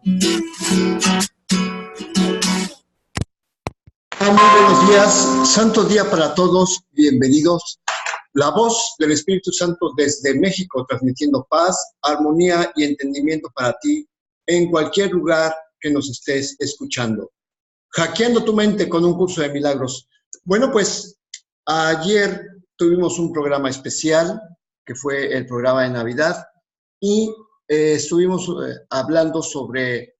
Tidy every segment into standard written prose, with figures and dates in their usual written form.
Muy buenos días, santo día para todos, bienvenidos. La voz del Espíritu Santo desde México, transmitiendo paz, armonía y entendimiento para ti en cualquier lugar que nos estés escuchando. Hackeando tu mente con un curso de milagros. Bueno, pues ayer tuvimos un programa especial, que fue el programa de Navidad, y estuvimos hablando sobre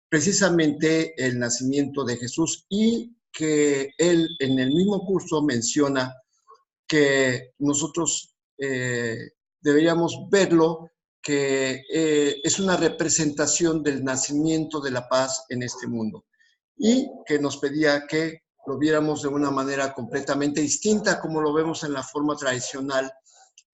precisamente el nacimiento de Jesús, y que él en el mismo curso menciona que nosotros deberíamos verlo, que es una representación del nacimiento de la paz en este mundo, y que nos pedía que lo viéramos de una manera completamente distinta como lo vemos en la forma tradicional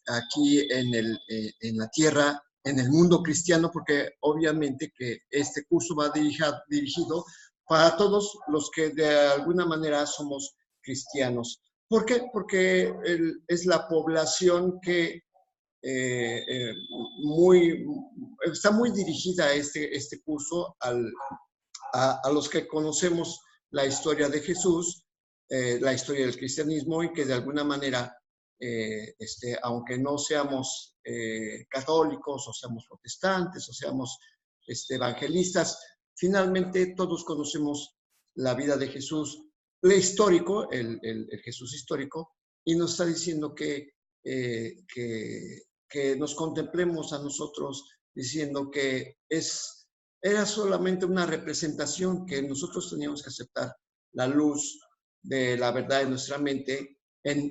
aquí en la tierra, en el mundo cristiano, porque obviamente que este curso va dirigido para todos los que de alguna manera somos cristianos. ¿Por qué? Porque es la población que eh, eh, muy, está muy dirigida a este curso a los que conocemos la historia de Jesús, la historia del cristianismo, y que de alguna manera, aunque no seamos católicos, o seamos protestantes, o seamos evangelistas, finalmente todos conocemos la vida de Jesús, el histórico, el Jesús histórico, y nos está diciendo que nos contemplemos a nosotros, diciendo que era solamente una representación, que nosotros teníamos que aceptar la luz de la verdad en nuestra mente,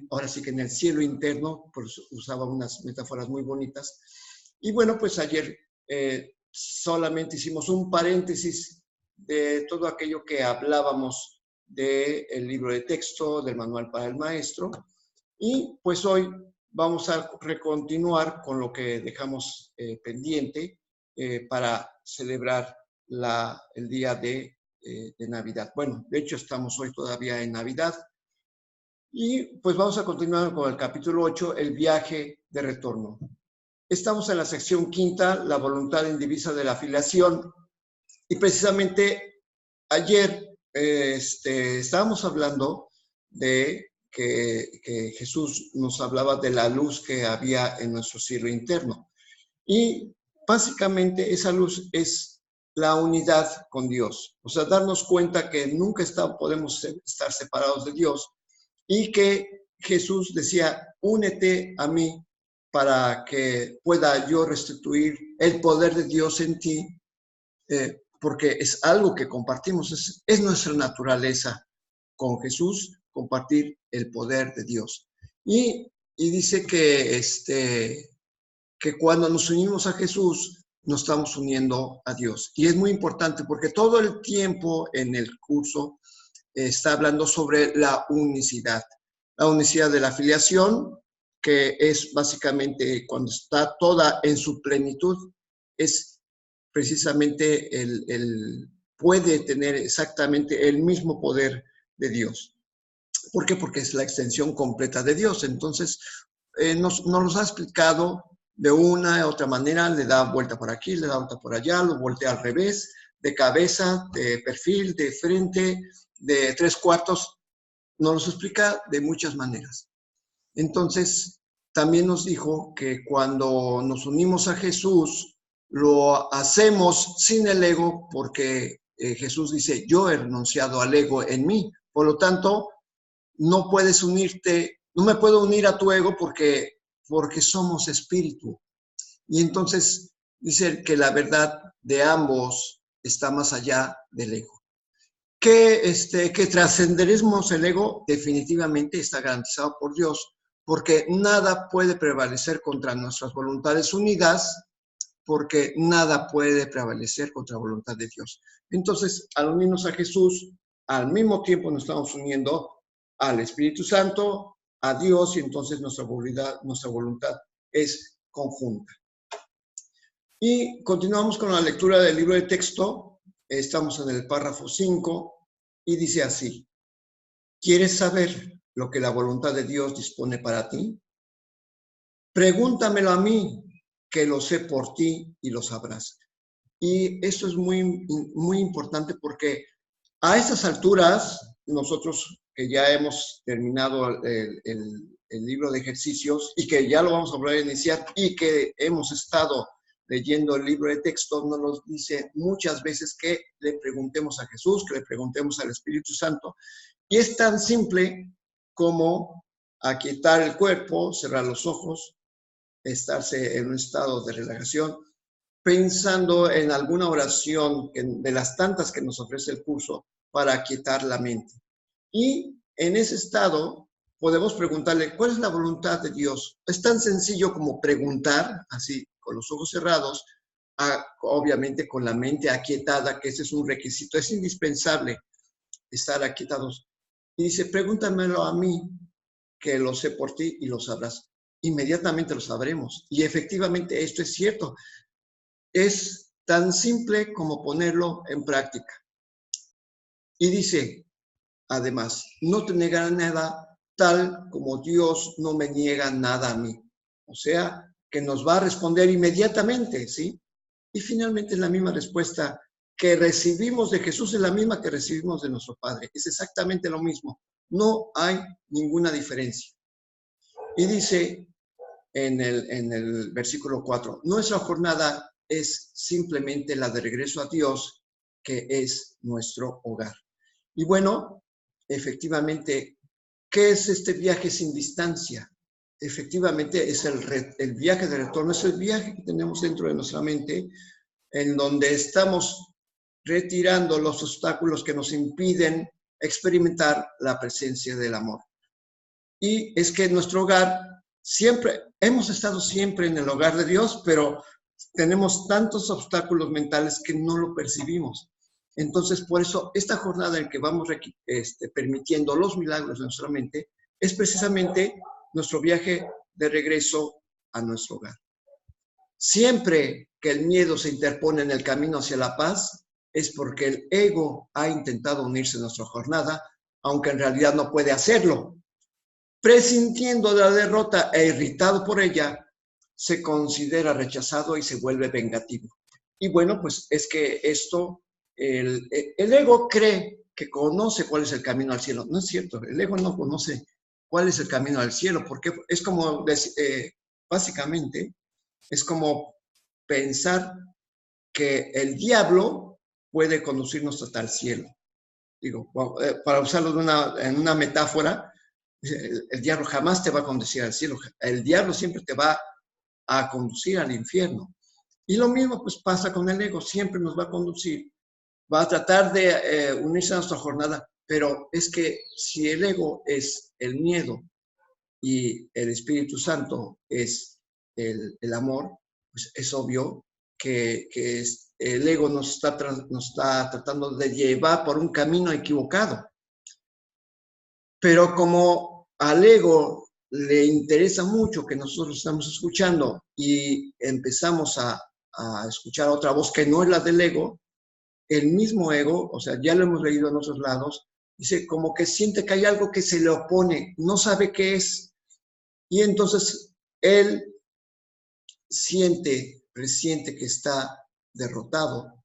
ahora sí que en el cielo interno, por eso usaba unas metáforas muy bonitas. Y bueno, pues ayer solamente hicimos un paréntesis de todo aquello que hablábamos del libro de texto, del manual para el maestro, y pues hoy vamos a recontinuar con lo que dejamos pendiente para celebrar el día de Navidad. Bueno, de hecho estamos hoy todavía en Navidad, y pues vamos a continuar con el capítulo 8, el viaje de retorno. Estamos en la sección quinta, la voluntad indivisa de la filiación, y precisamente ayer estábamos hablando de que Jesús nos hablaba de la luz que había en nuestro cielo interno. Y básicamente esa luz es la unidad con Dios. O sea, darnos cuenta que nunca podemos estar separados de Dios, y que Jesús decía, únete a mí para que pueda yo restituir el poder de Dios en ti, porque es algo que compartimos, es nuestra naturaleza con Jesús, compartir el poder de Dios. Y dice que cuando nos unimos a Jesús, nos estamos uniendo a Dios. Y es muy importante porque todo el tiempo en el curso está hablando sobre la unicidad de la filiación, que es básicamente cuando está toda en su plenitud, es precisamente puede tener exactamente el mismo poder de Dios. ¿Por qué? Porque es la extensión completa de Dios. Entonces, nos ha explicado de una u otra manera, le da vuelta por aquí, le da vuelta por allá, lo voltea al revés, de cabeza, de perfil, de frente, de 3/4, nos los explica de muchas maneras. Entonces, también nos dijo que cuando nos unimos a Jesús, lo hacemos sin el ego, porque Jesús dice, yo he renunciado al ego en mí. Por lo tanto, no puedes unirte, no me puedo unir a tu ego porque somos espíritu. Y entonces dice que la verdad de ambos está más allá del ego. Que trascenderemos el ego definitivamente está garantizado por Dios, porque nada puede prevalecer contra nuestras voluntades unidas, porque nada puede prevalecer contra la voluntad de Dios. Entonces, al unirnos a Jesús, al mismo tiempo nos estamos uniendo al Espíritu Santo, a Dios, y entonces nuestra voluntad es conjunta. Y continuamos con la lectura del libro de texto. Estamos en el párrafo 5 y dice así: ¿quieres saber lo que la voluntad de Dios dispone para ti? Pregúntamelo a mí, que lo sé por ti y lo sabrás. Y esto es muy importante porque a estas alturas, nosotros que ya hemos terminado el libro de ejercicios y que ya lo vamos a volver a iniciar y que hemos estado leyendo el libro de texto, nos dice muchas veces que le preguntemos a Jesús, que le preguntemos al Espíritu Santo. Y es tan simple como aquietar el cuerpo, cerrar los ojos, estarse en un estado de relajación, pensando en alguna oración de las tantas que nos ofrece el curso para aquietar la mente. Y en ese estado podemos preguntarle, ¿cuál es la voluntad de Dios? Es tan sencillo como preguntar, así, con los ojos cerrados, obviamente con la mente aquietada, que ese es un requisito, es indispensable estar aquietados. Y dice, pregúntamelo a mí, que lo sé por ti y lo sabrás. Inmediatamente lo sabremos. Y efectivamente esto es cierto. Es tan simple como ponerlo en práctica. Y dice, además, no te negará nada tal como Dios no me niega nada a mí. O sea, que nos va a responder inmediatamente, ¿sí? Y finalmente la misma respuesta que recibimos de Jesús es la misma que recibimos de nuestro Padre. Es exactamente lo mismo. No hay ninguna diferencia. Y dice en el versículo 4, nuestra jornada es simplemente la de regreso a Dios, que es nuestro hogar. Y bueno, efectivamente, ¿qué es este viaje sin distancia? Efectivamente, es el viaje de retorno, es el viaje que tenemos dentro de nuestra mente, en donde estamos retirando los obstáculos que nos impiden experimentar la presencia del amor. Y es que nuestro hogar, hemos estado siempre en el hogar de Dios, pero tenemos tantos obstáculos mentales que no lo percibimos. Entonces, por eso, esta jornada en que vamos permitiendo los milagros de nuestra mente es precisamente nuestro viaje de regreso a nuestro hogar. Siempre que el miedo se interpone en el camino hacia la paz, es porque el ego ha intentado unirse a nuestra jornada, aunque en realidad no puede hacerlo. Presintiendo la derrota e irritado por ella, se considera rechazado y se vuelve vengativo. Y bueno, pues es que esto, el ego cree que conoce cuál es el camino al cielo. No es cierto, el ego no conoce cuál es el camino al cielo, porque es como, básicamente, es como pensar que el diablo puede conducirnos hasta el cielo. Digo, para usarlo en una metáfora, el diablo jamás te va a conducir al cielo. El diablo siempre te va a conducir al infierno. Y lo mismo pues pasa con el ego, siempre nos va a conducir, va a tratar de unirse a nuestra jornada, pero es que si el ego es el miedo y el Espíritu Santo es el amor, pues es obvio que el ego nos está tratando de llevar por un camino equivocado. Pero como al ego le interesa mucho que nosotros estamos escuchando y empezamos a escuchar otra voz que no es la del ego, el mismo ego, o sea, ya lo hemos leído en otros lados, dice como que siente que hay algo que se le opone, no sabe qué es. Y entonces él presiente que está derrotado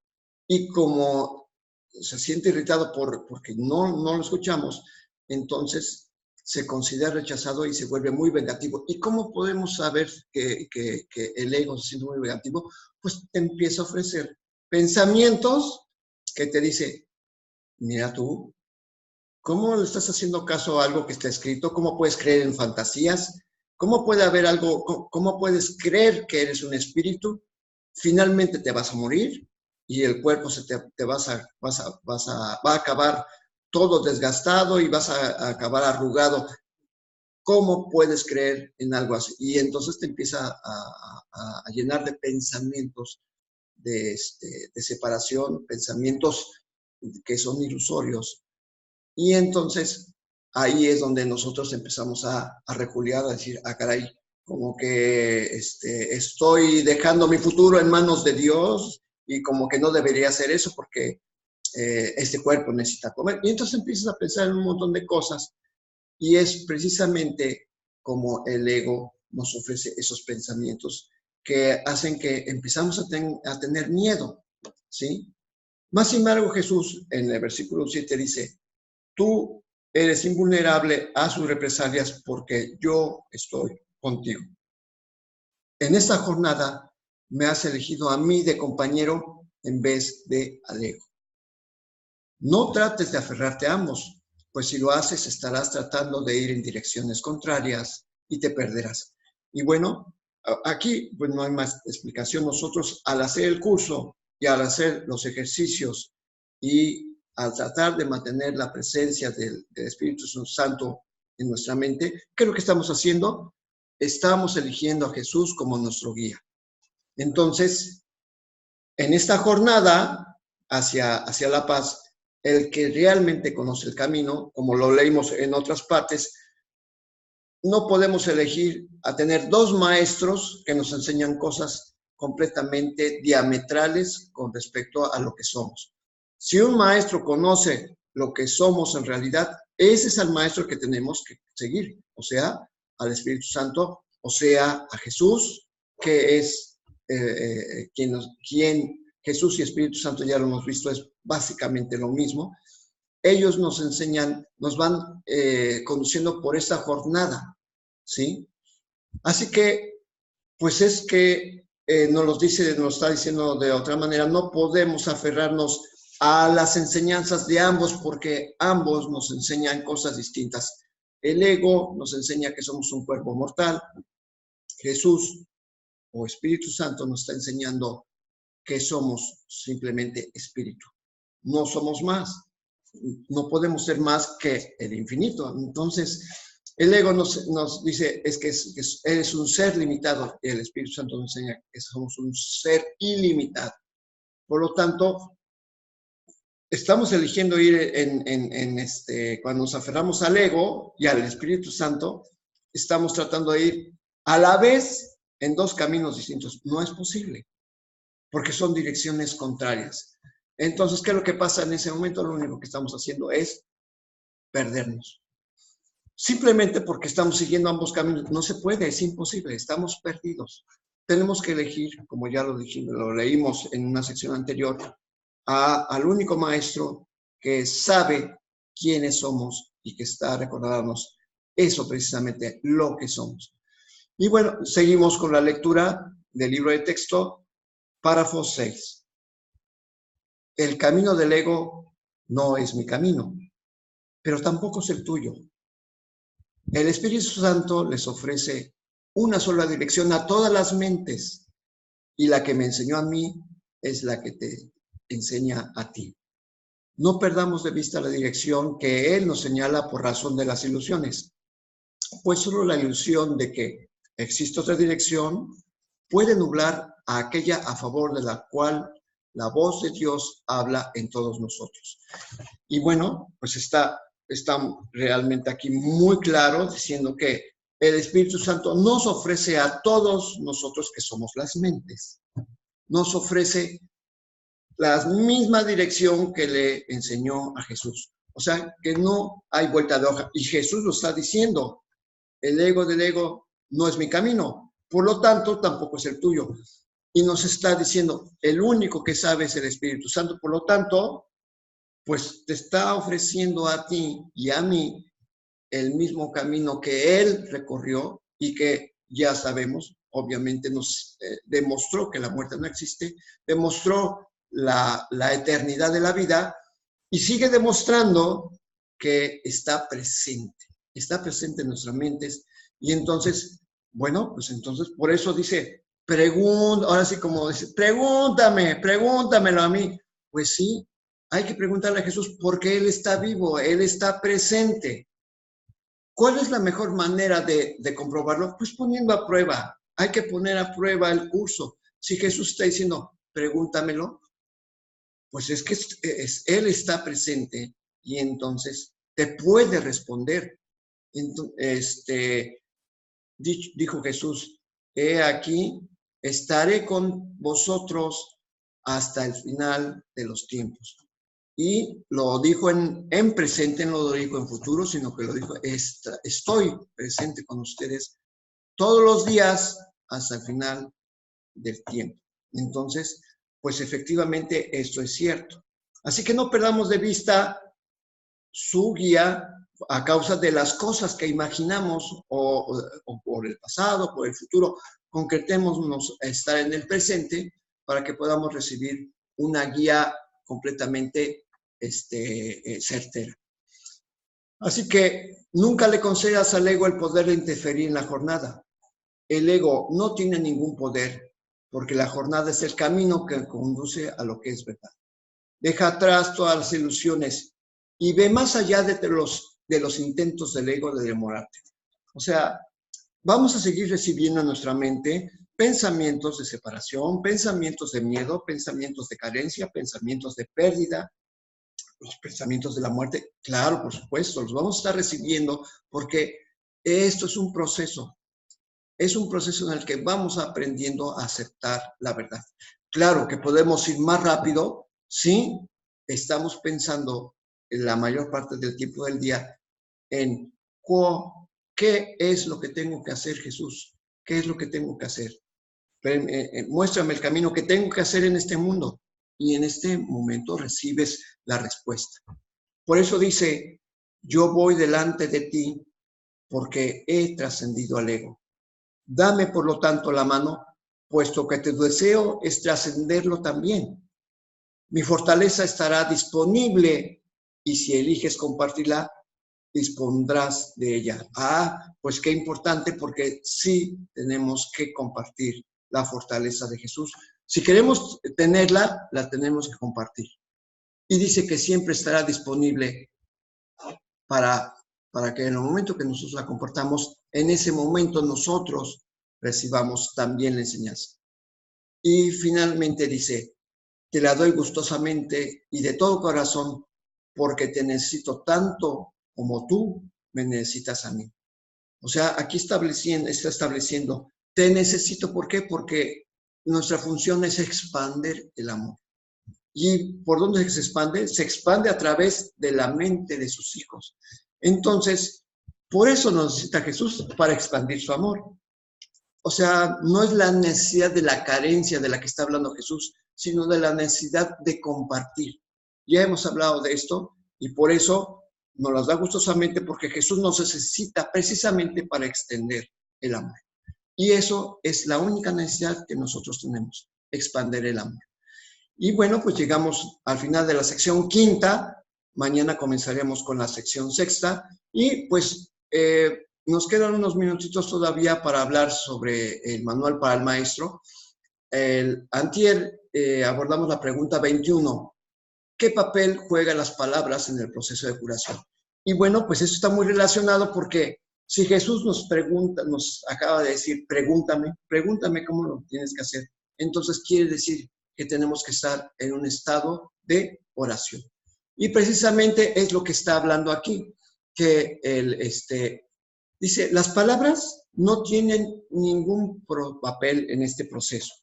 y como se siente irritado porque no lo escuchamos, entonces se considera rechazado y se vuelve muy vengativo. ¿Y cómo podemos saber que el ego se siente muy vengativo? Pues te empieza a ofrecer pensamientos que te dice, mira tú, ¿cómo le estás haciendo caso a algo que está escrito? ¿Cómo puedes creer en fantasías? ¿Cómo puede haber algo, cómo puedes creer que eres un espíritu? Finalmente te vas a morir y el cuerpo va a acabar todo desgastado y vas a acabar arrugado. ¿Cómo puedes creer en algo así? Y entonces te empieza a llenar de pensamientos de separación, pensamientos que son ilusorios. Y entonces ahí es donde nosotros empezamos a reculiar, a decir, caray, como que estoy dejando mi futuro en manos de Dios y como que no debería hacer eso porque este cuerpo necesita comer. Y entonces empiezas a pensar en un montón de cosas y es precisamente como el ego nos ofrece esos pensamientos que hacen que empezamos a tener miedo. ¿sí? Más sin embargo, Jesús en el versículo 7 dice, tú eres invulnerable a sus represalias porque yo estoy contigo. En esta jornada me has elegido a mí de compañero en vez de al ego. No trates de aferrarte a ambos, pues si lo haces estarás tratando de ir en direcciones contrarias y te perderás. Y bueno, aquí pues no hay más explicación. Nosotros al hacer el curso y al hacer los ejercicios y al tratar de mantener la presencia del Espíritu Santo en nuestra mente, ¿qué es lo que estamos haciendo? Estamos eligiendo a Jesús como nuestro guía. Entonces, en esta jornada hacia la paz, el que realmente conoce el camino, como lo leímos en otras partes, no podemos elegir a tener dos maestros que nos enseñan cosas completamente diametrales con respecto a lo que somos. Si un maestro conoce lo que somos en realidad, ese es el maestro que tenemos que seguir, o sea, al Espíritu Santo, o sea, a Jesús, que es quien Jesús y Espíritu Santo, ya lo hemos visto, es básicamente lo mismo. Ellos nos enseñan, nos van conduciendo por esta jornada, ¿sí? Así que, pues es que nos está diciendo de otra manera, no podemos aferrarnos a las enseñanzas de ambos porque ambos nos enseñan cosas distintas. El ego nos enseña que somos un cuerpo mortal. Jesús o Espíritu Santo nos está enseñando que somos simplemente espíritu. No somos más. No podemos ser más que el infinito. Entonces, el ego nos dice es que eres un ser limitado. Y el Espíritu Santo nos enseña que somos un ser ilimitado. Por lo tanto, estamos eligiendo ir cuando nos aferramos al ego y al Espíritu Santo, estamos tratando de ir a la vez en dos caminos distintos. No es posible, porque son direcciones contrarias. Entonces, ¿qué es lo que pasa en ese momento? Lo único que estamos haciendo es perdernos. Simplemente porque estamos siguiendo ambos caminos. No se puede, es imposible, estamos perdidos. Tenemos que elegir, como ya lo dijimos, lo leímos en una sección anterior, al único maestro que sabe quiénes somos y que está recordándonos eso precisamente, lo que somos. Y bueno, seguimos con la lectura del libro de texto, párrafo 6. El camino del ego no es mi camino, pero tampoco es el tuyo. El Espíritu Santo les ofrece una sola dirección a todas las mentes y la que me enseñó a mí es la que te enseña a ti. No perdamos de vista la dirección que Él nos señala por razón de las ilusiones, pues solo la ilusión de que existe otra dirección puede nublar a aquella a favor de la cual la voz de Dios habla en todos nosotros. Y bueno, pues está realmente aquí muy claro diciendo que el Espíritu Santo nos ofrece a todos nosotros que somos las mentes, nos ofrece la misma dirección que le enseñó a Jesús. O sea, que no hay vuelta de hoja. Y Jesús lo está diciendo, el ego del ego no es mi camino, por lo tanto, tampoco es el tuyo. Y nos está diciendo, el único que sabe es el Espíritu Santo, por lo tanto, pues te está ofreciendo a ti y a mí el mismo camino que Él recorrió y que ya sabemos, obviamente nos demostró que la muerte no existe, demostró la eternidad de la vida y sigue demostrando que está presente en nuestras mentes. Y entonces, bueno, pues entonces por eso dice, ahora sí como dice, pregúntamelo a mí. Pues sí, hay que preguntarle a Jesús porque Él está vivo, Él está presente. ¿Cuál es la mejor manera de comprobarlo? Pues poniendo a prueba. Hay que poner a prueba el curso. Si Jesús está diciendo, pregúntamelo, pues es que Él está presente y entonces te puede responder. Dijo Jesús, he aquí, estaré con vosotros hasta el final de los tiempos. Y lo dijo en presente, no lo dijo en futuro, sino que lo dijo, estoy presente con ustedes todos los días hasta el final del tiempo. Entonces, pues efectivamente esto es cierto. Así que no perdamos de vista su guía a causa de las cosas que imaginamos o por el pasado, por el futuro. Concretémonos a estar en el presente para que podamos recibir una guía completamente certera. Así que nunca le concedas al ego el poder de interferir en la jornada. El ego no tiene ningún poder porque la jornada es el camino que conduce a lo que es verdad. Deja atrás todas las ilusiones y ve más allá de los intentos del ego de demorarte. O sea, vamos a seguir recibiendo en nuestra mente pensamientos de separación, pensamientos de miedo, pensamientos de carencia, pensamientos de pérdida, los pensamientos de la muerte. Claro, por supuesto, los vamos a estar recibiendo porque esto es un proceso. Es un proceso en el que vamos aprendiendo a aceptar la verdad. Claro que podemos ir más rápido si estamos pensando en la mayor parte del tiempo del día en qué es lo que tengo que hacer, Jesús, qué es lo que tengo que hacer. Muéstrame el camino que tengo que hacer en este mundo y en este momento recibes la respuesta. Por eso dice, yo voy delante de ti porque he trascendido al ego. Dame, por lo tanto, la mano, puesto que tu deseo es trascenderlo también. Mi fortaleza estará disponible y si eliges compartirla, dispondrás de ella. Pues qué importante porque sí tenemos que compartir la fortaleza de Jesús. Si queremos tenerla, la tenemos que compartir. Y dice que siempre estará disponible para que en el momento que nosotros la compartamos, en ese momento nosotros recibamos también la enseñanza. Y finalmente dice, te la doy gustosamente y de todo corazón, porque te necesito tanto como tú me necesitas a mí. O sea, aquí está estableciendo, te necesito, ¿por qué? Porque nuestra función es expandir el amor. ¿Y por dónde se expande? Se expande a través de la mente de sus hijos. Entonces, por eso nos necesita Jesús, para expandir su amor. O sea, no es la necesidad de la carencia de la que está hablando Jesús, sino de la necesidad de compartir. Ya hemos hablado de esto y por eso nos las da gustosamente porque Jesús nos necesita precisamente para extender el amor. Y eso es la única necesidad que nosotros tenemos, expandir el amor. Y bueno, pues llegamos al final de la sección quinta. Mañana comenzaremos con la sección sexta y pues nos quedan unos minutitos todavía para hablar sobre el manual para el maestro. Antier abordamos la pregunta 21. ¿Qué papel juegan las palabras en el proceso de curación? Y bueno, pues eso está muy relacionado porque si Jesús nos pregunta, nos acaba de decir, pregúntame cómo lo tienes que hacer. Entonces quiere decir que tenemos que estar en un estado de oración. Y precisamente es lo que está hablando aquí, que dice, las palabras no tienen ningún papel en este proceso.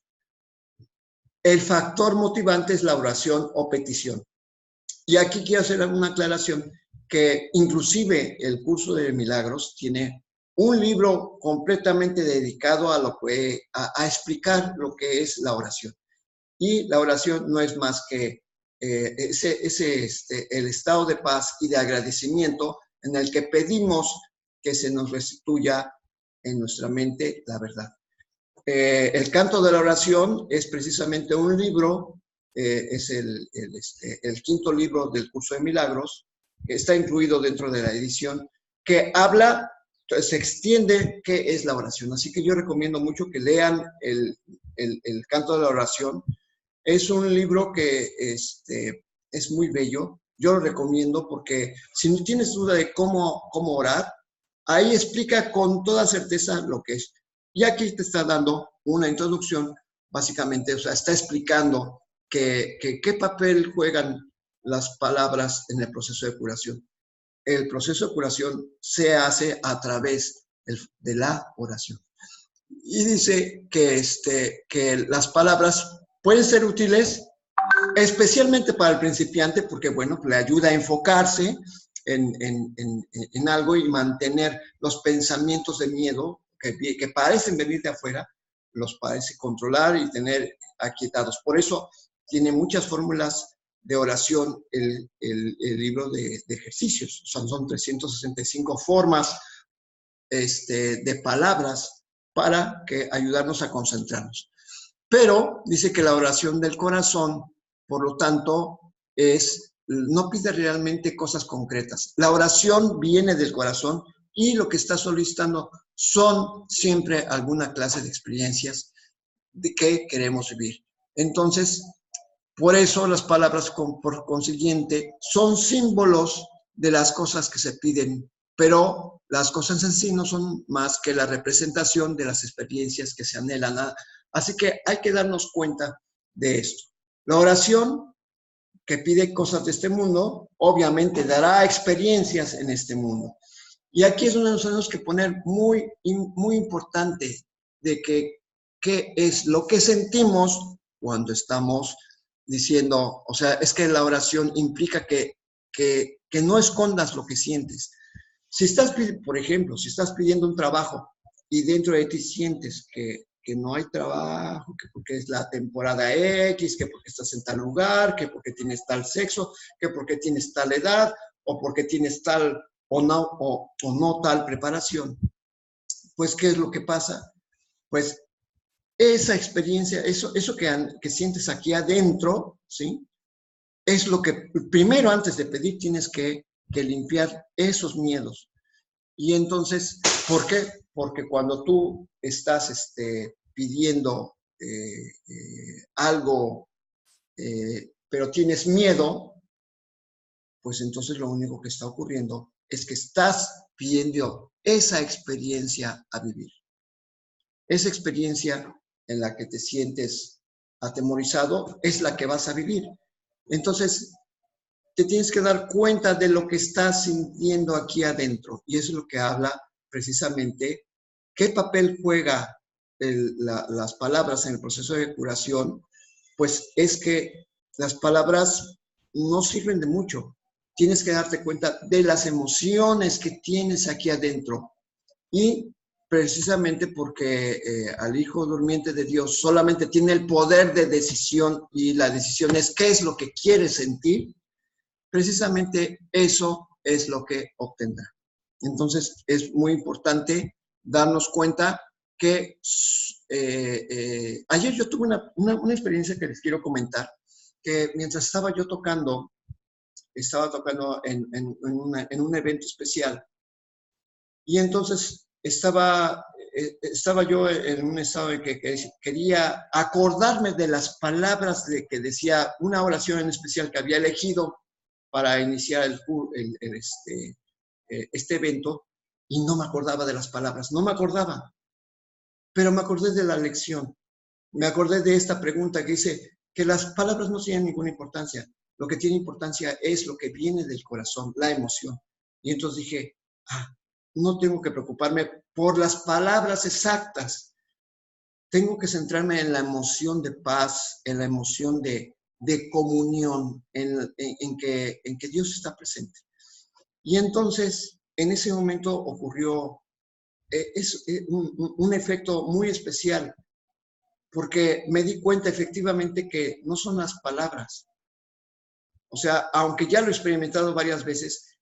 El factor motivante es la oración o petición. Y aquí quiero hacer una aclaración, que inclusive el curso de milagros tiene un libro completamente dedicado a explicar lo que es la oración. Y la oración no es más que el estado de paz y de agradecimiento en el que pedimos que se nos restituya en nuestra mente la verdad. El canto de la oración es precisamente un libro, es el quinto libro del curso de milagros, que está incluido dentro de la edición, que habla, se extiende qué es la oración. Así que yo recomiendo mucho que lean el canto de la oración. Es un libro que es muy bello. Yo lo recomiendo porque si no tienes duda de cómo orar, ahí explica con toda certeza lo que es. Y aquí te está dando una introducción, básicamente, o sea, está explicando qué papel juegan las palabras en el proceso de curación. El proceso de curación se hace a través de la oración. Y dice que las palabras pueden ser útiles, especialmente para el principiante, porque, bueno, le ayuda a enfocarse en algo y mantener los pensamientos de miedo que parecen venir de afuera, los parece controlar y tener aquietados. Por eso tiene muchas fórmulas de oración el libro de ejercicios. O sea, son 365 formas de palabras para ayudarnos a concentrarnos. Pero dice que la oración del corazón, por lo tanto, no pide realmente cosas concretas. La oración viene del corazón y lo que está solicitando son siempre alguna clase de experiencias de que queremos vivir. Entonces, por eso las palabras, por consiguiente, son símbolos de las cosas que se piden, pero las cosas en sí no son más que la representación de las experiencias que se anhelan. Así que hay que darnos cuenta de esto. La oración que pide cosas de este mundo, obviamente dará experiencias en este mundo. Y aquí es donde nos tenemos que poner muy importante de qué es lo que sentimos cuando estamos diciendo, o sea, es que la oración implica que no escondas lo que sientes. Si estás, por ejemplo, si estás pidiendo un trabajo y dentro de ti sientes que no hay trabajo, que porque es la temporada X, que porque estás en tal lugar, que porque tienes tal sexo, que porque tienes tal edad, o porque tienes tal o no tal preparación, pues, ¿qué es lo que pasa? Pues esa experiencia, eso que sientes aquí adentro, ¿sí? Es lo que primero, antes de pedir, tienes que limpiar esos miedos. Y entonces, ¿por qué? Porque cuando tú estás pidiendo algo, pero tienes miedo, pues entonces lo único que está ocurriendo es que estás pidiendo esa experiencia a vivir. Esa experiencia en la que te sientes atemorizado es la que vas a vivir. Entonces, te tienes que dar cuenta de lo que estás sintiendo aquí adentro. Y eso es lo que habla precisamente qué papel juega las palabras en el proceso de curación. Pues es que las palabras no sirven de mucho. Tienes que darte cuenta de las emociones que tienes aquí adentro. Y precisamente porque al Hijo Durmiente de Dios solamente tiene el poder de decisión y la decisión es qué es lo que quieres sentir, precisamente eso es lo que obtendrá. Entonces, es muy importante darnos cuenta que ayer yo tuve una experiencia que les quiero comentar, que mientras estaba yo tocando, en un evento especial, y entonces estaba yo en un estado en que quería acordarme de las palabras que decía una oración en especial que había elegido para iniciar este evento, y no me acordaba de las palabras, no me acordaba, pero me acordé de la lección, me acordé de esta pregunta que dice que las palabras no tienen ninguna importancia, lo que tiene importancia es lo que viene del corazón, la emoción. Y entonces dije, no tengo que preocuparme por las palabras exactas, tengo que centrarme en la emoción de paz, en la emoción de comunión, en que Dios está presente. Y entonces, en ese momento ocurrió un efecto muy especial, porque me di cuenta efectivamente que no son las palabras. O sea, aunque ya lo he experimentado varias veces,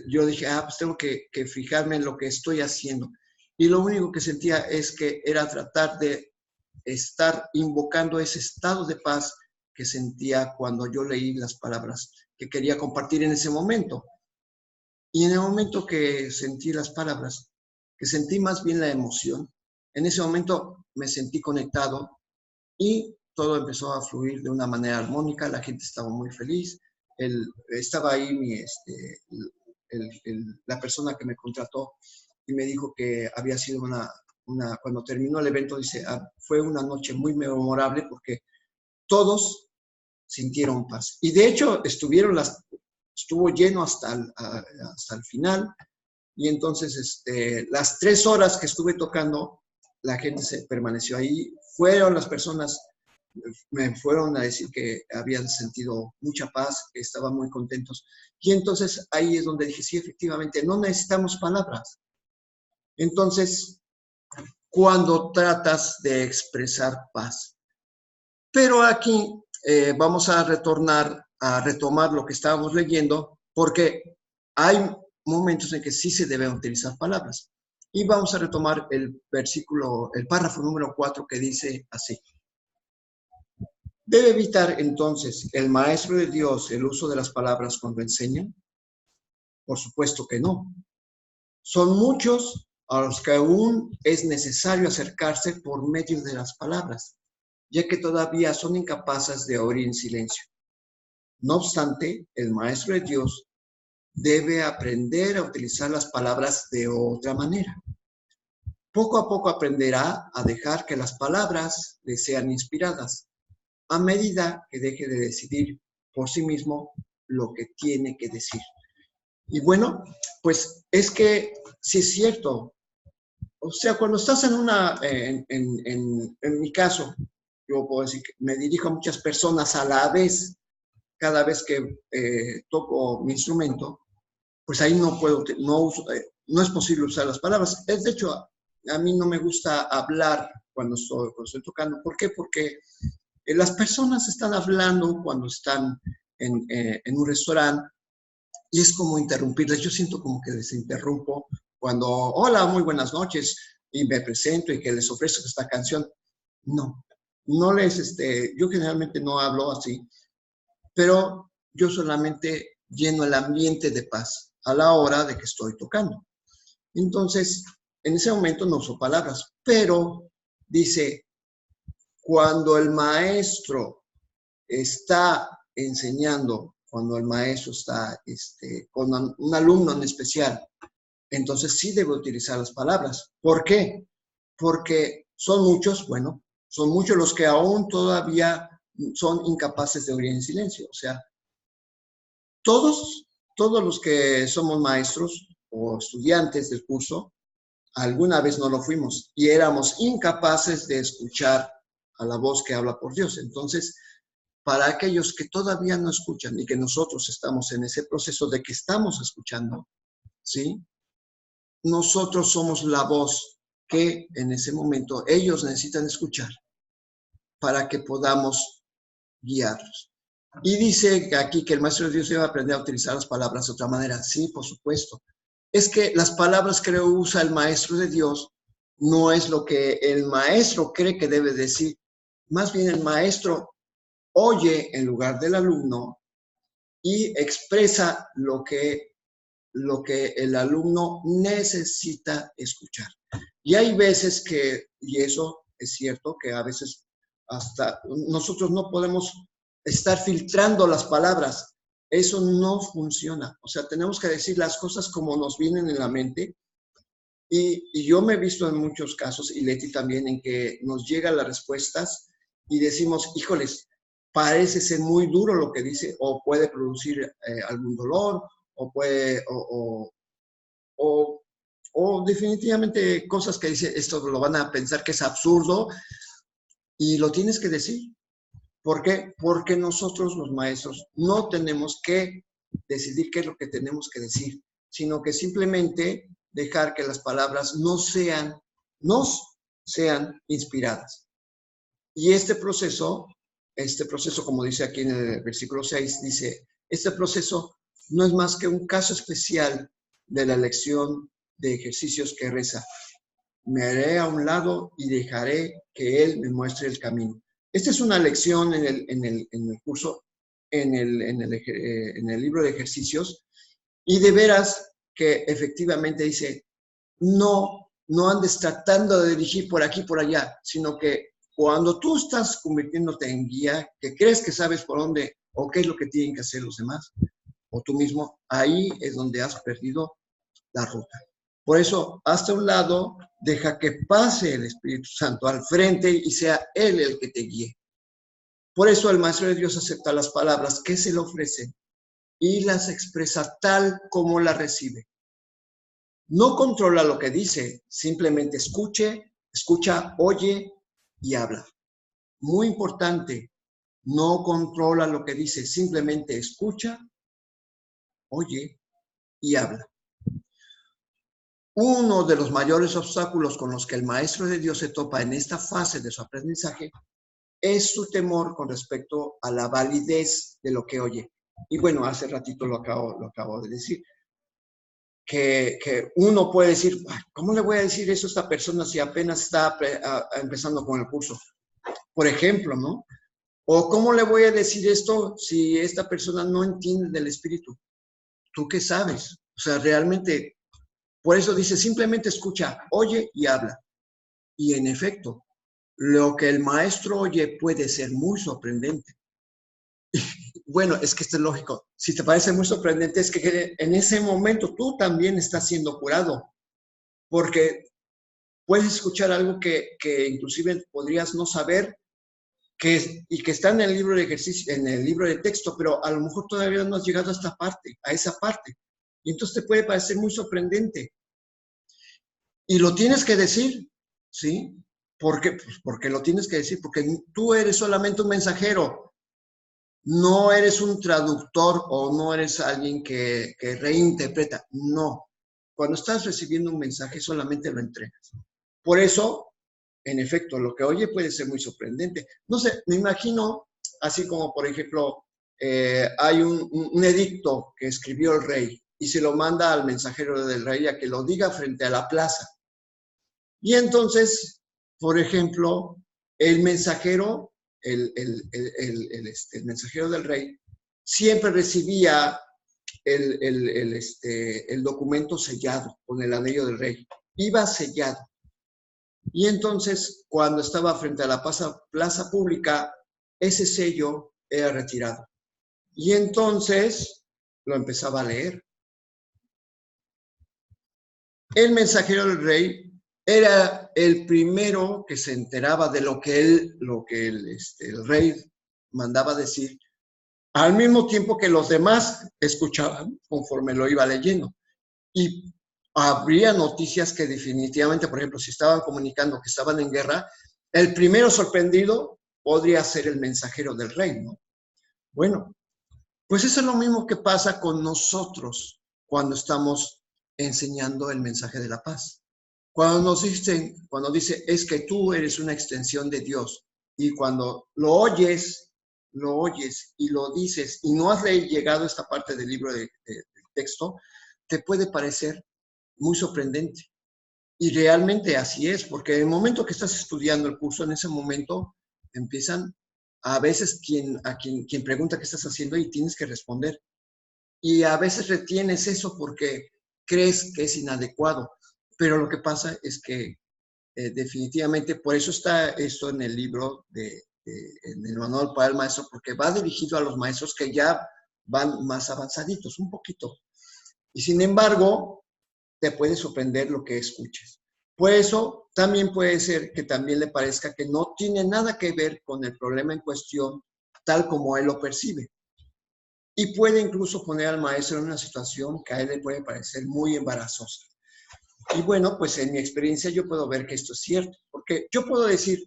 yo dije, pues tengo que fijarme en lo que estoy haciendo. Y lo único que sentía es que era tratar de estar invocando ese estado de paz que sentía cuando yo leí las palabras que quería compartir en ese momento. Y en el momento que sentí las palabras, que sentí más bien la emoción, en ese momento me sentí conectado y todo empezó a fluir de una manera armónica, la gente estaba muy feliz, estaba ahí la persona que me contrató y me dijo que había sido cuando terminó el evento, dice, fue una noche muy memorable porque todos sintieron paz. Y de hecho estuvo lleno hasta el final, y entonces las 3 horas que estuve tocando, la gente permaneció ahí, fueron las personas, me fueron a decir que habían sentido mucha paz, que estaban muy contentos, y entonces ahí es donde dije, sí, efectivamente, no necesitamos palabras. Entonces, cuando tratas de expresar paz. Pero aquí vamos a retomar lo que estábamos leyendo, porque hay momentos en que sí se deben utilizar palabras. Y vamos a retomar el párrafo número 4 que dice así. ¿Debe evitar entonces el maestro de Dios el uso de las palabras cuando enseña? Por supuesto que no. Son muchos a los que aún es necesario acercarse por medio de las palabras, ya que todavía son incapaces de oír en silencio. No obstante, el maestro de Dios debe aprender a utilizar las palabras de otra manera. Poco a poco aprenderá a dejar que las palabras le sean inspiradas, a medida que deje de decidir por sí mismo lo que tiene que decir. Y bueno, pues es que sí es cierto. O sea, cuando estás en mi caso, yo puedo decir que me dirijo a muchas personas a la vez, cada vez que toco mi instrumento, pues ahí no puedo, no es posible usar las palabras. De hecho, a mí no me gusta hablar cuando estoy tocando. ¿Por qué? Porque las personas están hablando cuando están en un restaurante y es como interrumpirles. Yo siento como que les interrumpo cuando, hola, muy buenas noches, y me presento y que les ofrezco esta canción. No, yo generalmente no hablo así, pero yo solamente lleno el ambiente de paz a la hora de que estoy tocando. Entonces, en ese momento no uso palabras, pero dice, cuando el maestro está enseñando, cuando el maestro está con un alumno en especial, entonces sí debe utilizar las palabras. ¿Por qué? Porque son muchos los que aún todavía son incapaces de oír en silencio. O sea, todos los que somos maestros o estudiantes del curso, alguna vez no lo fuimos y éramos incapaces de escuchar a la voz que habla por Dios. Entonces, para aquellos que todavía no escuchan y que nosotros estamos en ese proceso de que estamos escuchando, ¿sí? Nosotros somos la voz que en ese momento ellos necesitan escuchar para que podamos guiarlos. Y dice aquí que el maestro de Dios debe aprender a utilizar las palabras de otra manera. Sí, por supuesto. Es que las palabras que usa el maestro de Dios no es lo que el maestro cree que debe decir. Más bien el maestro oye en lugar del alumno y expresa lo que el alumno necesita escuchar. Y hay veces que, y eso es cierto, que a veces hasta nosotros no podemos estar filtrando las palabras. Eso no funciona. O sea, tenemos que decir las cosas como nos vienen en la mente. Y yo me he visto en muchos casos, y Leti también, en que nos llegan las respuestas y decimos, híjoles, parece ser muy duro lo que dice, o puede producir algún dolor, o definitivamente cosas que dice, esto lo van a pensar que es absurdo, y lo tienes que decir. ¿Por qué? Porque nosotros los maestros no tenemos que decidir qué es lo que tenemos que decir, sino que simplemente dejar que las palabras nos sean inspiradas. Y este proceso, como dice aquí en el versículo 6, dice, este proceso no es más que un caso especial de la lección de ejercicios que reza. Me haré a un lado y dejaré que Él me muestre el camino. Esta es una lección en el curso, en el libro de ejercicios, y de veras que efectivamente dice, no andes tratando de dirigir por aquí, por allá, sino que cuando tú estás convirtiéndote en guía, que crees que sabes por dónde o qué es lo que tienen que hacer los demás, o tú mismo, ahí es donde has perdido la ruta. Por eso, hasta un lado, deja que pase el Espíritu Santo al frente y sea Él el que te guíe. Por eso el Maestro de Dios acepta las palabras que se le ofrecen y las expresa tal como las recibe. No controla lo que dice, simplemente escucha, oye y habla. Muy importante, no controla lo que dice, simplemente escucha, oye y habla. Uno de los mayores obstáculos con los que el Maestro de Dios se topa en esta fase de su aprendizaje es su temor con respecto a la validez de lo que oye. Y bueno, hace ratito lo acabo de decir. Que uno puede decir, ¿cómo le voy a decir eso a esta persona si apenas está empezando con el curso? Por ejemplo, ¿no? O ¿cómo le voy a decir esto si esta persona no entiende del espíritu? ¿Tú qué sabes? O sea, realmente, por eso dice, simplemente escucha, oye y habla. Y en efecto, lo que el maestro oye puede ser muy sorprendente. Bueno, es que esto es lógico. Si te parece muy sorprendente, es que en ese momento tú también estás siendo curado, porque puedes escuchar algo que inclusive podrías no saber y que está en el libro de ejercicio, en el libro de texto, pero a lo mejor todavía no has llegado a esta parte, a esa parte. Y entonces te puede parecer muy sorprendente. Y lo tienes que decir, ¿sí? ¿Por qué? Pues porque lo tienes que decir, porque tú eres solamente un mensajero, no eres un traductor o no eres alguien que reinterpreta, no. Cuando estás recibiendo un mensaje solamente lo entregas. Por eso, en efecto, lo que oye puede ser muy sorprendente. No sé, me imagino, así como por ejemplo, hay un edicto que escribió el rey y se lo manda al mensajero del rey a que lo diga frente a la plaza. Y entonces, por ejemplo, el mensajero, el mensajero del rey, siempre recibía el documento sellado con el anillo del rey. Iba sellado. Y entonces, cuando estaba frente a la plaza pública, ese sello era retirado. Y entonces lo empezaba a leer. El mensajero del rey era el primero que se enteraba de lo que el rey mandaba decir, al mismo tiempo que los demás escuchaban conforme lo iba leyendo. Y habría noticias que definitivamente, por ejemplo, si estaban comunicando que estaban en guerra, el primero sorprendido podría ser el mensajero del rey, ¿no? Bueno, pues eso es lo mismo que pasa con nosotros cuando estamos enseñando el mensaje de la paz. Cuando dice, es que tú eres una extensión de Dios, y cuando lo oyes y lo dices, y no has llegado a esta parte del libro del texto, te puede parecer muy sorprendente. Y realmente así es, porque en el momento que estás estudiando el curso, en ese momento empiezan a veces quien pregunta qué estás haciendo y tienes que responder. Y a veces retienes eso porque crees que es inadecuado. Pero lo que pasa es que definitivamente, por eso está esto en el libro, en el manual para el maestro, porque va dirigido a los maestros que ya van más avanzaditos, un poquito. Y sin embargo, te puede sorprender lo que escuches. Por eso, también puede ser que también le parezca que no tiene nada que ver con el problema en cuestión, tal como él lo percibe. Y puede incluso poner al maestro en una situación que a él le puede parecer muy embarazosa. Y bueno, pues en mi experiencia yo puedo ver que esto es cierto, porque yo puedo decir,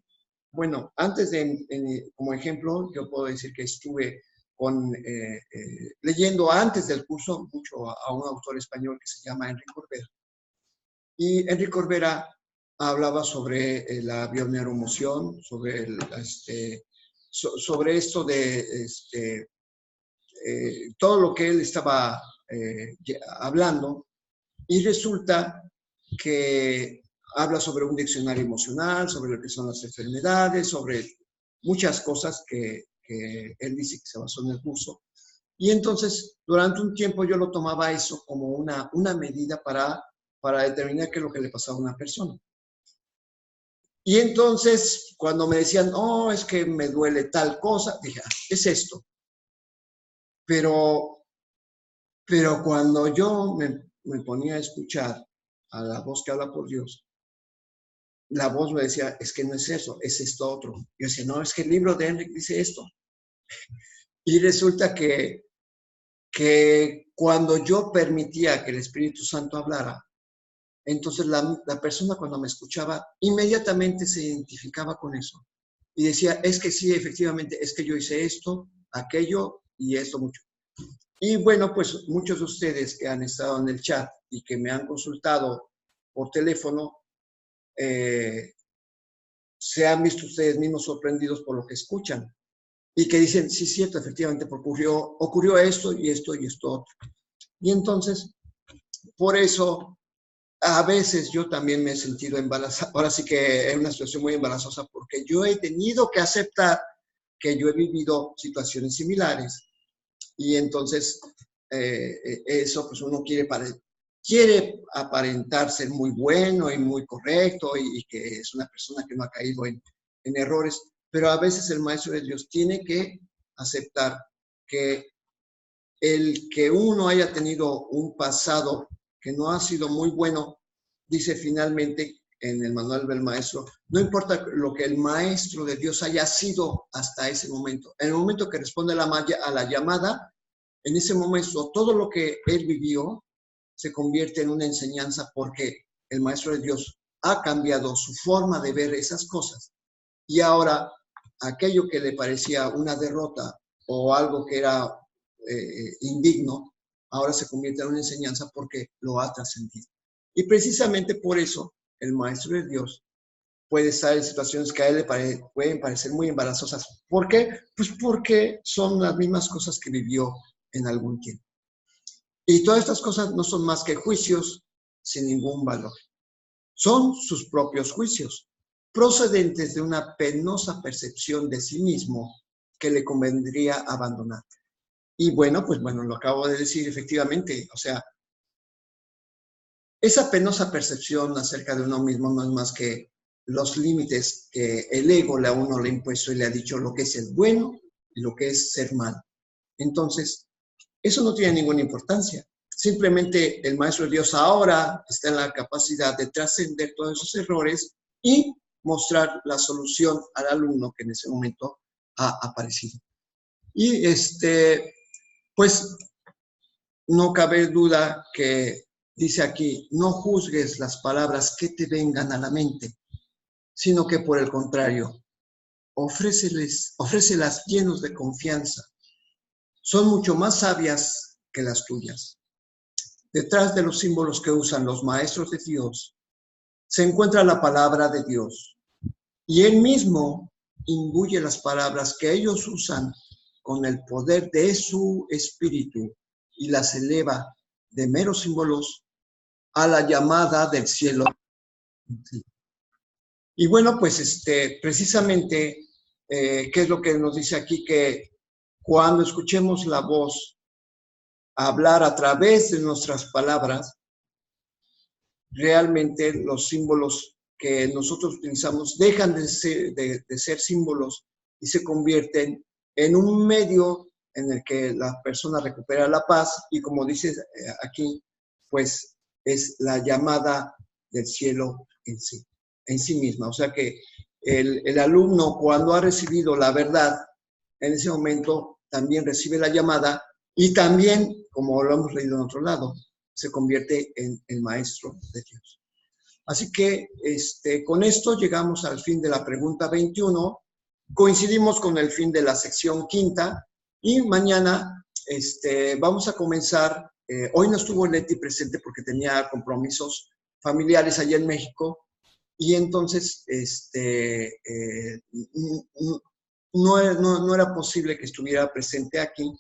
bueno, como ejemplo, yo puedo decir que estuve leyendo antes del curso mucho a un autor español que se llama Enrique Corbera. Y Enrique Corbera hablaba sobre la bioneuroemoción, sobre esto de todo lo que él estaba hablando, y resulta que habla sobre un diccionario emocional, sobre lo que son las enfermedades, sobre muchas cosas que él dice que se basó en el curso. Y entonces, durante un tiempo yo lo tomaba eso como una medida para determinar qué es lo que le pasaba a una persona. Y entonces, cuando me decían, oh, es que me duele tal cosa, dije, es esto. Pero cuando yo me ponía a escuchar a la voz que habla por Dios, la voz me decía, es que no es eso, es esto otro. Yo decía, no, es que el libro de Enrique dice esto. Y resulta que cuando yo permitía que el Espíritu Santo hablara, entonces la persona cuando me escuchaba inmediatamente se identificaba con eso. Y decía, es que sí, efectivamente, es que yo hice esto, aquello y esto mucho. Y bueno, pues muchos de ustedes que han estado en el chat y que me han consultado por teléfono, se han visto ustedes mismos sorprendidos por lo que escuchan y que dicen, sí, cierto, efectivamente, porque ocurrió esto y esto y esto otro. Y entonces, por eso, a veces yo también me he sentido embarazada. Ahora sí que es una situación muy embarazosa porque yo he tenido que aceptar que yo he vivido situaciones similares. Y entonces, eso, pues uno quiere aparentar ser muy bueno y muy correcto y que es una persona que no ha caído en errores, pero a veces el Maestro de Dios tiene que aceptar que el que uno haya tenido un pasado que no ha sido muy bueno, dice finalmente en el manual del Maestro, no importa lo que el Maestro de Dios haya sido hasta ese momento, en el momento que responde a la llamada, en ese momento todo lo que él vivió se convierte en una enseñanza porque el Maestro de Dios ha cambiado su forma de ver esas cosas y ahora aquello que le parecía una derrota o algo que era indigno, ahora se convierte en una enseñanza porque lo ha trascendido. Y precisamente por eso el Maestro de Dios puede estar en situaciones que a él le pueden parecer muy embarazosas. ¿Por qué? Pues porque son las mismas cosas que vivió en algún tiempo. Y todas estas cosas no son más que juicios sin ningún valor. Son sus propios juicios, procedentes de una penosa percepción de sí mismo que le convendría abandonar. Y bueno, pues bueno, lo acabo de decir efectivamente, o sea, esa penosa percepción acerca de uno mismo no es más que los límites que el ego a uno le ha impuesto y le ha dicho lo que es ser bueno y lo que es ser malo. Entonces, eso no tiene ninguna importancia. Simplemente el Maestro de Dios ahora está en la capacidad de trascender todos esos errores y mostrar la solución al alumno que en ese momento ha aparecido. Y pues no cabe duda que dice aquí, no juzgues las palabras que te vengan a la mente, sino que por el contrario, ofrécelas llenos de confianza. Son mucho más sabias que las tuyas. Detrás de los símbolos que usan los maestros de Dios, se encuentra la palabra de Dios. Y Él mismo imbuye las palabras que ellos usan con el poder de su espíritu y las eleva de meros símbolos a la llamada del cielo. Y bueno, pues precisamente, ¿qué es lo que nos dice aquí? Que cuando escuchemos la voz hablar a través de nuestras palabras, realmente los símbolos que nosotros utilizamos dejan de ser símbolos y se convierten en un medio en el que la persona recupera la paz y como dice aquí, pues es la llamada del cielo en sí misma. O sea que el alumno cuando ha recibido la verdad, en ese momento también recibe la llamada y también, como lo hemos leído en otro lado, se convierte en el maestro de Dios. Así que con esto llegamos al fin de la pregunta 21, coincidimos con el fin de la sección quinta y mañana vamos a comenzar, hoy no estuvo Leti presente porque tenía compromisos familiares allá en México y entonces no era posible que estuviera presente aquí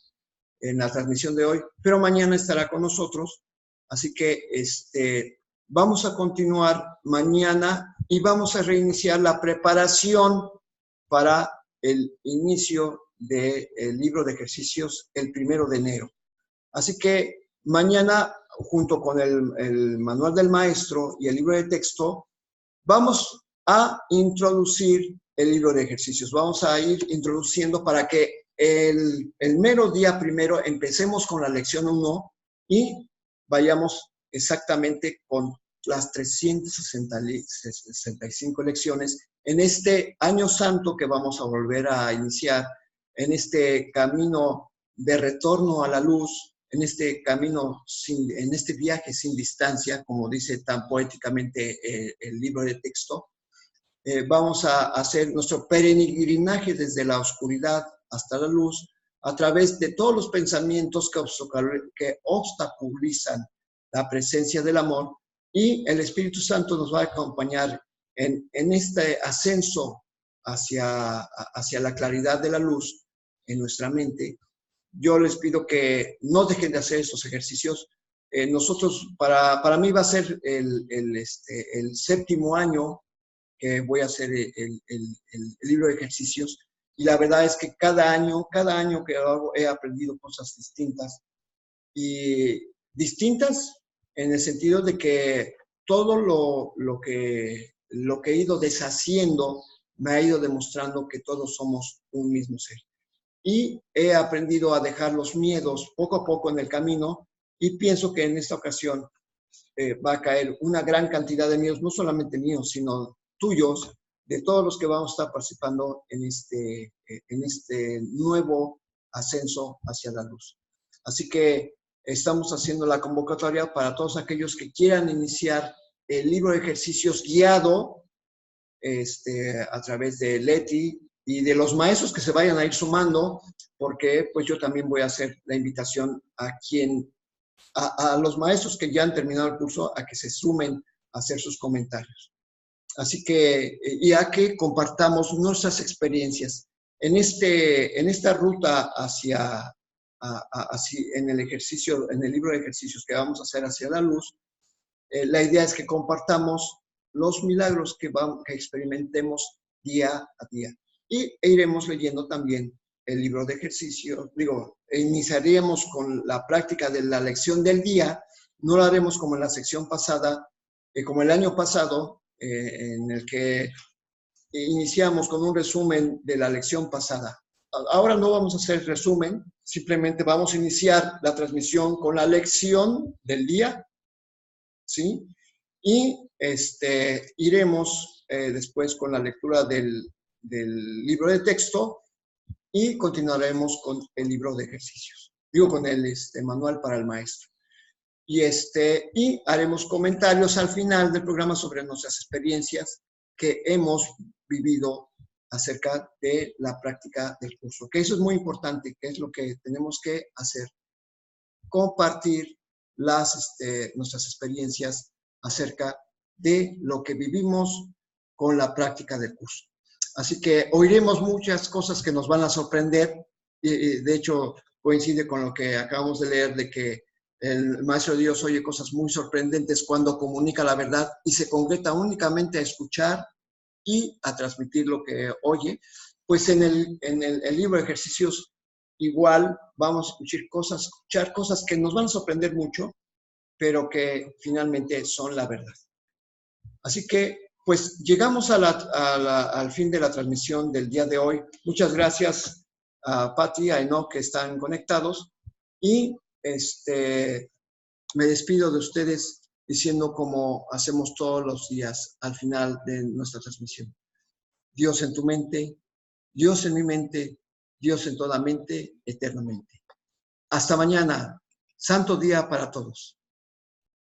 en la transmisión de hoy, pero mañana estará con nosotros. Así que vamos a continuar mañana y vamos a reiniciar la preparación para el inicio del libro de ejercicios el 1 de enero. Así que mañana, junto con el manual del maestro y el libro de texto, vamos a introducir el libro de ejercicios. Vamos a ir introduciendo para que el mero día primero empecemos con la lección 1 y vayamos exactamente con las 365 lecciones en este año santo que vamos a volver a iniciar, en este camino de retorno a la luz, en este camino, en este viaje sin distancia, como dice tan poéticamente el libro de texto. Vamos a hacer nuestro peregrinaje desde la oscuridad hasta la luz a través de todos los pensamientos que obstaculizan la presencia del amor y el Espíritu Santo nos va a acompañar en este ascenso hacia la claridad de la luz en nuestra mente, yo les pido que no dejen de hacer estos ejercicios. Nosotros, para mí va a ser el 7º año que voy a hacer el libro de ejercicios, y la verdad es que cada año que lo hago he aprendido cosas distintas, y distintas en el sentido de que todo lo que he ido deshaciendo me ha ido demostrando que todos somos un mismo ser. Y he aprendido a dejar los miedos poco a poco en el camino, y pienso que en esta ocasión va a caer una gran cantidad de miedos, no solamente míos, sino tuyos, de todos los que vamos a estar participando en este nuevo ascenso hacia la luz. Así que estamos haciendo la convocatoria para todos aquellos que quieran iniciar el libro de ejercicios guiado a través de Leti y de los maestros que se vayan a ir sumando, porque pues yo también voy a hacer la invitación a los maestros que ya han terminado el curso a que se sumen a hacer sus comentarios. Así que, y a que compartamos nuestras experiencias en esta ruta en el libro de ejercicios que vamos a hacer hacia la luz. La idea es que compartamos los milagros que experimentemos día a día. E iremos leyendo también el libro de ejercicios. Iniciaremos con la práctica de la lección del día. No lo haremos como en la sección pasada, como el año pasado, en el que iniciamos con un resumen de la lección pasada. Ahora no vamos a hacer resumen, simplemente vamos a iniciar la transmisión con la lección del día, ¿sí? Y iremos después con la lectura del libro de texto, y continuaremos con el libro de ejercicios. Con el manual para el maestro. Y haremos comentarios al final del programa sobre nuestras experiencias que hemos vivido acerca de la práctica del curso. Que eso es muy importante, que es lo que tenemos que hacer. Compartir nuestras experiencias acerca de lo que vivimos con la práctica del curso. Así que oiremos muchas cosas que nos van a sorprender. De hecho, coincide con lo que acabamos de leer, de que el Maestro de Dios oye cosas muy sorprendentes cuando comunica la verdad y se concreta únicamente a escuchar y a transmitir lo que oye. Pues en el libro de ejercicios igual vamos a escuchar cosas que nos van a sorprender mucho, pero que finalmente son la verdad. Así que pues llegamos al fin de la transmisión del día de hoy. Muchas gracias a Patti, a Enoch, que están conectados, y me despido de ustedes diciendo como hacemos todos los días al final de nuestra transmisión. Dios en tu mente, Dios en mi mente, Dios en toda mente, eternamente. Hasta mañana. Santo día para todos.